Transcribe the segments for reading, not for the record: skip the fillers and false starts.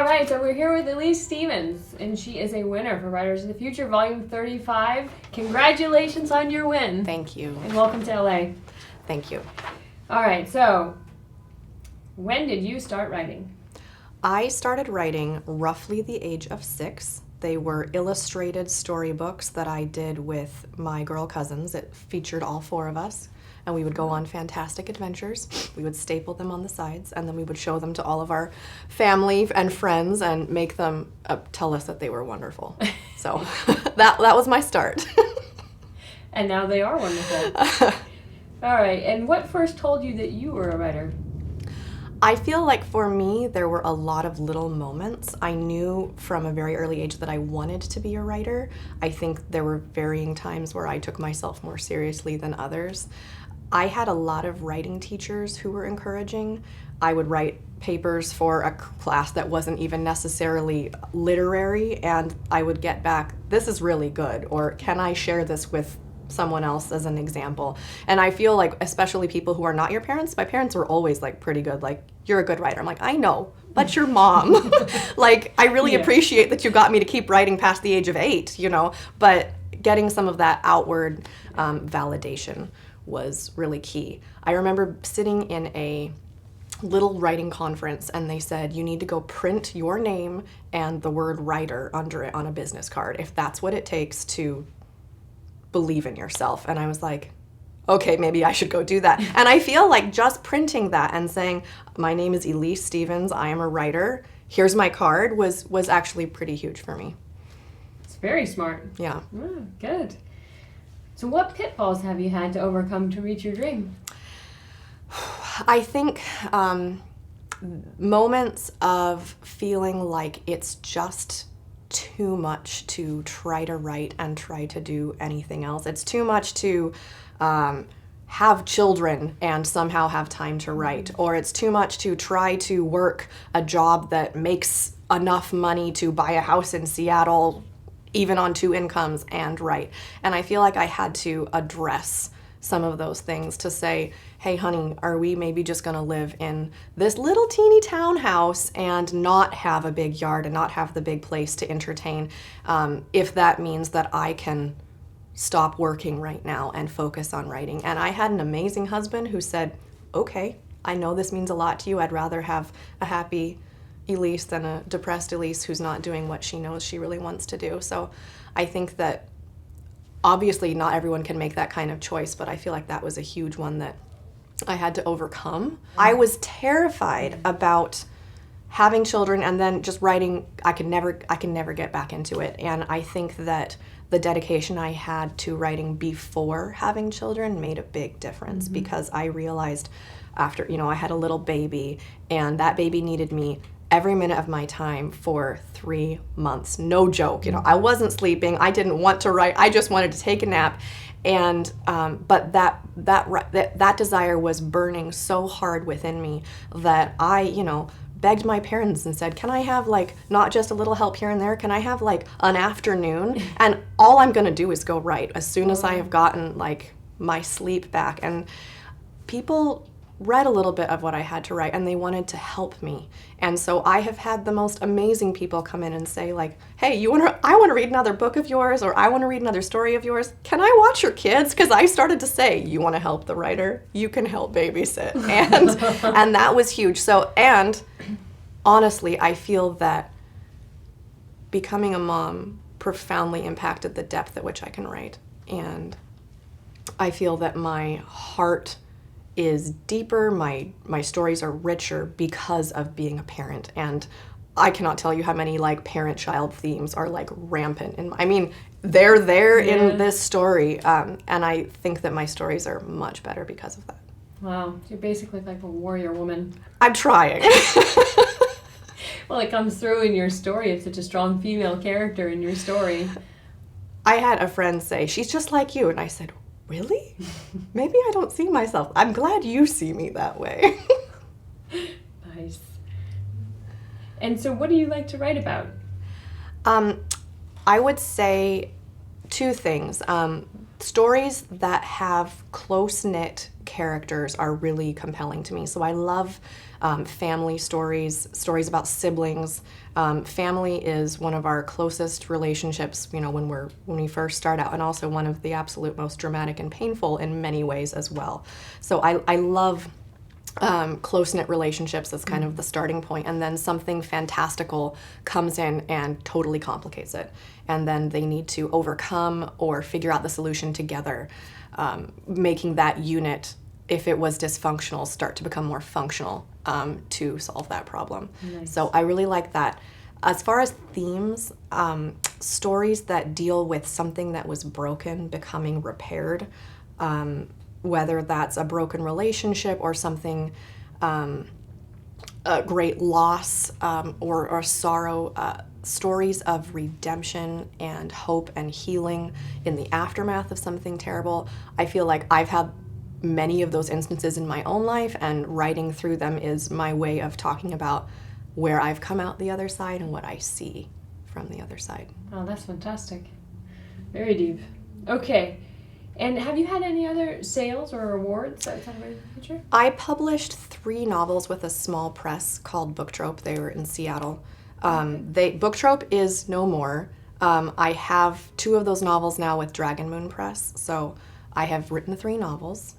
All right, so we're here with Elise Stevens, and she is a winner for Writers of the Future, Volume 35. Congratulations on your win. Thank you. And welcome to LA. Thank you. All right, so when did you start writing? I started writing roughly the age of 6. They were illustrated storybooks that I did with my girl cousins. It featured all 4 of us, and we would go on fantastic adventures. We would staple them on the sides, and then we would show them to all of our family and friends and make them tell us that they were wonderful. So that was my start. And now they are wonderful. All right, and what first told you that you were a writer? I feel like for me, there were a lot of little moments. I knew from a very early age that I wanted to be a writer. I think there were varying times where I took myself more seriously than others. I had a lot of writing teachers who were encouraging. I would write papers for a class that wasn't even necessarily literary, and I would get back, "This is really good," or "Can I share this with someone else as an example?" And I feel like, especially people who are not your parents, my parents were always like pretty good, like, "You're a good writer." I'm like, "I know, but your mom." Like, I really appreciate that you got me to keep writing past the age of 8, but getting some of that outward validation was really key. I remember sitting in a little writing conference, and they said, "You need to go print your name and the word writer under it on a business card if that's what it takes to believe in yourself." And I was like, okay, maybe I should go do that. And I feel like just printing that and saying, "My name is Elise Stevens, I am a writer, here's my card," was actually pretty huge for me. It's very smart. Yeah. Oh, good. So what pitfalls have you had to overcome to reach your dream? I think moments of feeling like it's just too much to try to write and try to do anything else. It's too much to have children and somehow have time to write, or it's too much to try to work a job that makes enough money to buy a house in Seattle, even on 2 incomes, and write. And I feel like I had to address some of those things to say, "Hey honey, are we maybe just gonna live in this little teeny townhouse and not have a big yard and not have the big place to entertain, if that means that I can stop working right now and focus on writing?" And I had an amazing husband who said, "Okay, I know this means a lot to you. I'd rather have a happy Elise than a depressed Elise who's not doing what she knows she really wants to do." So I think that obviously not everyone can make that kind of choice, but I feel like that was a huge one that I had to overcome. I was terrified about having children and then just writing. I can never get back into it. And I think that the dedication I had to writing before having children made a big difference, because I realized after, I had a little baby, and that baby needed me every minute of my time for 3 months. No joke. I wasn't sleeping. I didn't want to write. I just wanted to take a nap. And but that desire was burning so hard within me that I, begged my parents and said, "Can I have not just a little help here and there? Can I have an afternoon? And all I'm going to do is go write as soon as I have gotten my sleep back." And people read a little bit of what I had to write, and they wanted to help me. And so I have had the most amazing people come in and say "Hey, I want to read another book of yours," or "I want to read another story of yours. Can I watch your kids?" Because I started to say, "You want to help the writer? You can help babysit." And that was huge. So, and honestly, I feel that becoming a mom profoundly impacted the depth at which I can write. And I feel that my heart is deeper, my stories are richer because of being a parent. And I cannot tell you how many parent-child themes are rampant. They're there in this story, and I think that my stories are much better because of that. Wow, you're basically like a warrior woman. I'm trying. Well, it comes through in your story. It's such a strong female character in your story. I had a friend say, "She's just like you," and I said, "Really? Maybe I don't see myself. I'm glad you see me that way." Nice. And so what do you like to write about? I would say 2 things. Stories that have close-knit characters are really compelling to me. So I love family stories, stories about siblings. Family is one of our closest relationships, you know, when we first start out, and also one of the absolute most dramatic and painful in many ways as well. So I love close-knit relationships as kind of the starting point, and then something fantastical comes in and totally complicates it, and then they need to overcome or figure out the solution together, making that unit, if it was dysfunctional, start to become more functional to solve that problem. Nice. So I really like that. As far as themes, stories that deal with something that was broken becoming repaired, whether that's a broken relationship or something, a great loss or sorrow, stories of redemption and hope and healing in the aftermath of something terrible. I feel like I've had many of those instances in my own life, and writing through them is my way of talking about where I've come out the other side and what I see from the other side. Oh, that's fantastic. Very deep. Okay. And have you had any other sales or awards outside of Writers of the Future? I published 3 novels with a small press called Book Trope. They were in Seattle. Book Trope is no more. I have 2 of those novels now with Dragon Moon Press, so I have written 3 novels.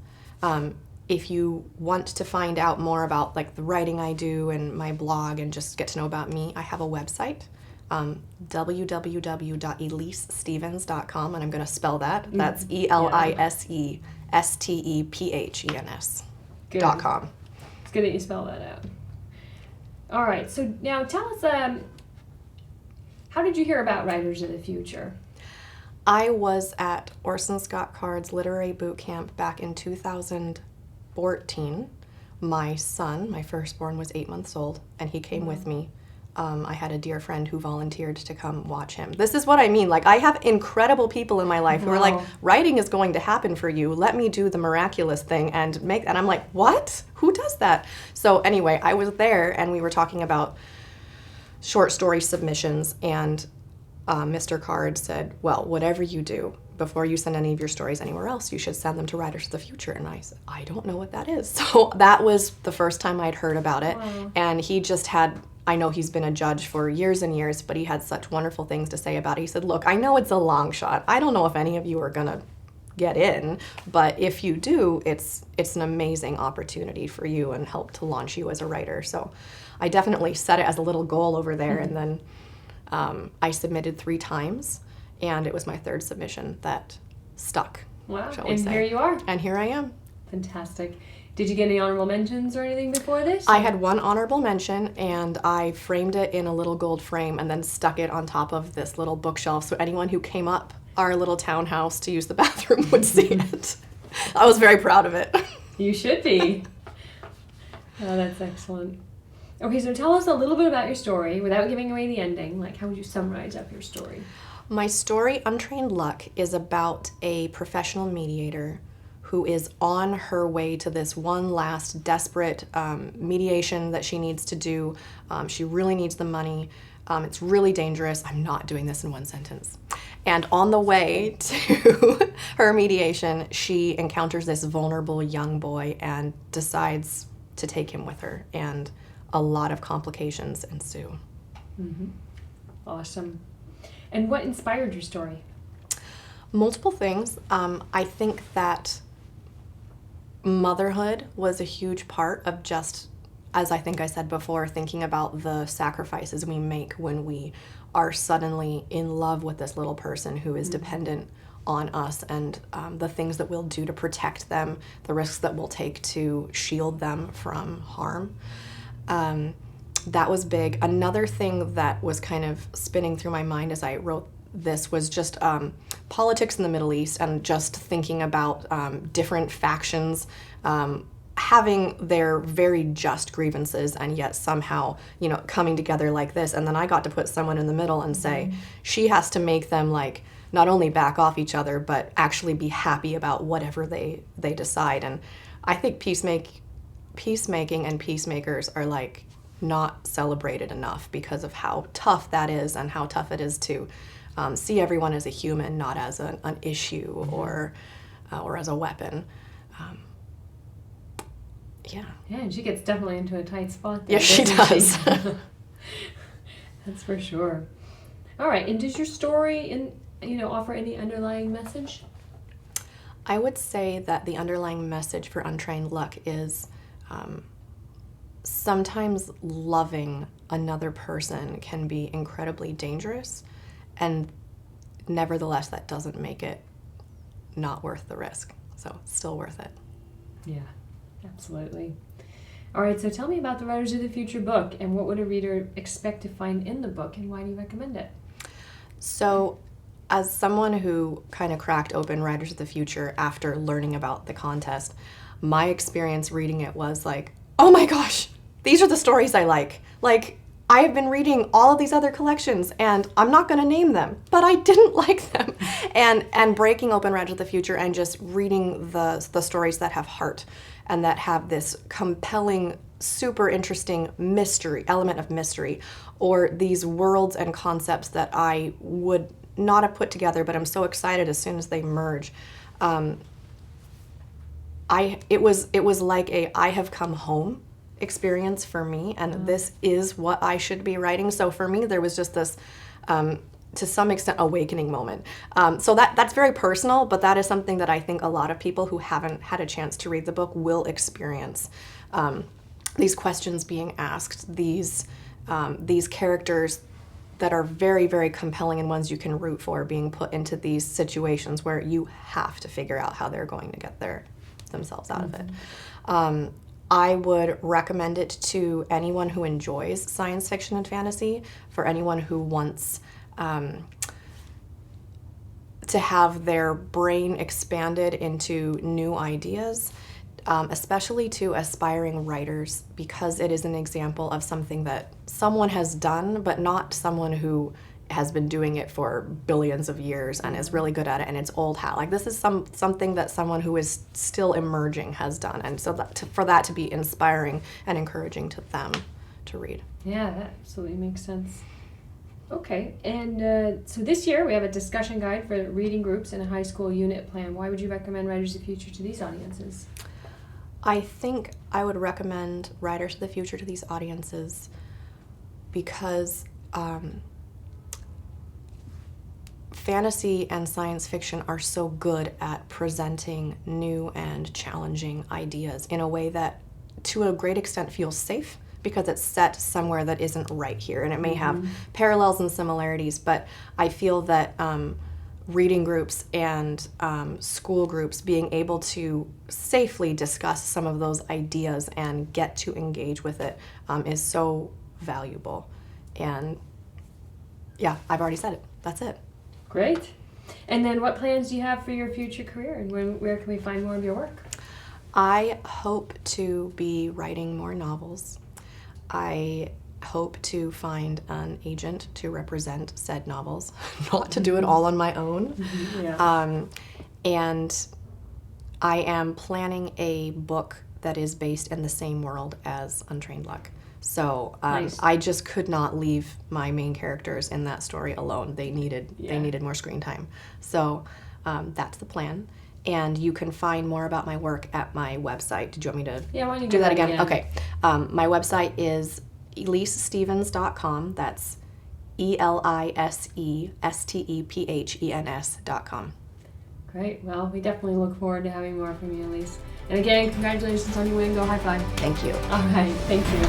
If you want to find out more about like the writing I do and my blog and just get to know about me, I have a website, www.elisestevens.com, and I'm going to spell that. That's ELISESTEPHENS.com. It's good that you spell that out. All right, so now tell us, how did you hear about Writers of the Future? I was at Orson Scott Card's Literary Boot Camp back in 2014. My son, my firstborn, was 8 months old, and he came with me. I had a dear friend who volunteered to come watch him. This is what I mean. Like, I have incredible people in my life who are like, writing is going to happen for you. Let me do the miraculous thing and make that. I'm like, what? Who does that? So anyway, I was there, and we were talking about short story submissions, and Mr. Card said, well, whatever you do, before you send any of your stories anywhere else, you should send them to Writers of the Future. And I said, I don't know what that is. So that was the first time I'd heard about it. Wow. And he just had, I know he's been a judge for years and years, but he had such wonderful things to say about it. He said, look, I know it's a long shot. I don't know if any of you are going to get in, but if you do, it's an amazing opportunity for you and help to launch you as a writer. So I definitely set it as a little goal over there. And then I submitted 3 times, and it was my 3rd submission that stuck. Wow, shall we and say. here you are. And here I am. Fantastic. Did you get any honorable mentions or anything before this? I had 1 honorable mention, and I framed it in a little gold frame and then stuck it on top of this little bookshelf so anyone who came up our little townhouse to use the bathroom would see it. I was very proud of it. You should be. Oh, that's excellent. Okay, so tell us a little bit about your story without giving away the ending. Like, how would you summarize up your story? My story, Untrained Luck, is about a professional mediator who is on her way to this one last desperate mediation that she needs to do. She really needs the money. It's really dangerous. I'm not doing this in one sentence. And on the way to her mediation, she encounters this vulnerable young boy and decides to take him with her. And a lot of complications ensue. Mm-hmm. Awesome. And what inspired your story? Multiple things. I think that motherhood was a huge part of just, as I think I said before, thinking about the sacrifices we make when we are suddenly in love with this little person who is dependent on us, and the things that we'll do to protect them, the risks that we'll take to shield them from harm. That was big. Another thing that was kind of spinning through my mind as I wrote this was just politics in the Middle East, and just thinking about different factions having their very just grievances and yet somehow, you know, coming together like this. And then I got to put someone in the middle and say, she has to make them like not only back off each other, but actually be happy about whatever they decide. And I think peacemaking and peacemakers are like not celebrated enough because of how tough that is, and how tough it is to see everyone as a human, not as an issue or as a weapon. Yeah. Yeah, and she gets definitely into a tight spot there. Yes, she does. That's for sure. All right, and does your story offer any underlying message? I would say that the underlying message for Untrained Luck is sometimes loving another person can be incredibly dangerous, and nevertheless, that doesn't make it not worth the risk. So it's still worth it. Yeah, absolutely. All right, so tell me about the Writers of the Future book, and what would a reader expect to find in the book, and why do you recommend it? So, as someone who kind of cracked open Writers of the Future after learning about the contest, my experience reading it was like, oh my gosh, these are the stories I like. Like, I have been reading all of these other collections, and I'm not going to name them, but I didn't like them. And breaking open Writers of the Future and just reading the stories that have heart and that have this compelling, super interesting element of mystery, or these worlds and concepts that I would not have put together, but I'm so excited as soon as they merge. It was like a I have come home experience for me, and this is what I should be writing. So for me, there was just this, to some extent, awakening moment. So that's very personal, but that is something that I think a lot of people who haven't had a chance to read the book will experience. These questions being asked, these characters that are very, very compelling and ones you can root for being put into these situations where you have to figure out how they're going to get themselves out of it. I would recommend it to anyone who enjoys science fiction and fantasy, for anyone who wants to have their brain expanded into new ideas, especially to aspiring writers, because it is an example of something that someone has done, but not someone who has been doing it for billions of years and is really good at it, and it's old hat. Like, this is something that someone who is still emerging has done, and so for that to be inspiring and encouraging to them to read. Yeah, that absolutely makes sense. Okay, and so this year we have a discussion guide for reading groups and a high school unit plan. Why would you recommend Writers of the Future to these audiences? I think I would recommend Writers of the Future to these audiences because fantasy and science fiction are so good at presenting new and challenging ideas in a way that, to a great extent, feels safe, because it's set somewhere that isn't right here, and it may have parallels and similarities, but I feel that reading groups and school groups being able to safely discuss some of those ideas and get to engage with it is so valuable. And yeah, I've already said it. That's it. Great. And then what plans do you have for your future career, and where can we find more of your work? I hope to be writing more novels. I hope to find an agent to represent said novels, not to do it all on my own. Yeah. And I am planning a book that is based in the same world as Untrained Luck. So Nice. I just could not leave my main characters in that story alone. They needed more screen time. So that's the plan. And you can find more about my work at my website. Did you want me to Yeah, why don't you do give that that again? again? Okay. My website is elisestevens.com. That's ELISESTEPHENS.com. Great. Well, we definitely look forward to having more from you, Elise. And again, congratulations on your win. Go high five. Thank you. All right. Thank you.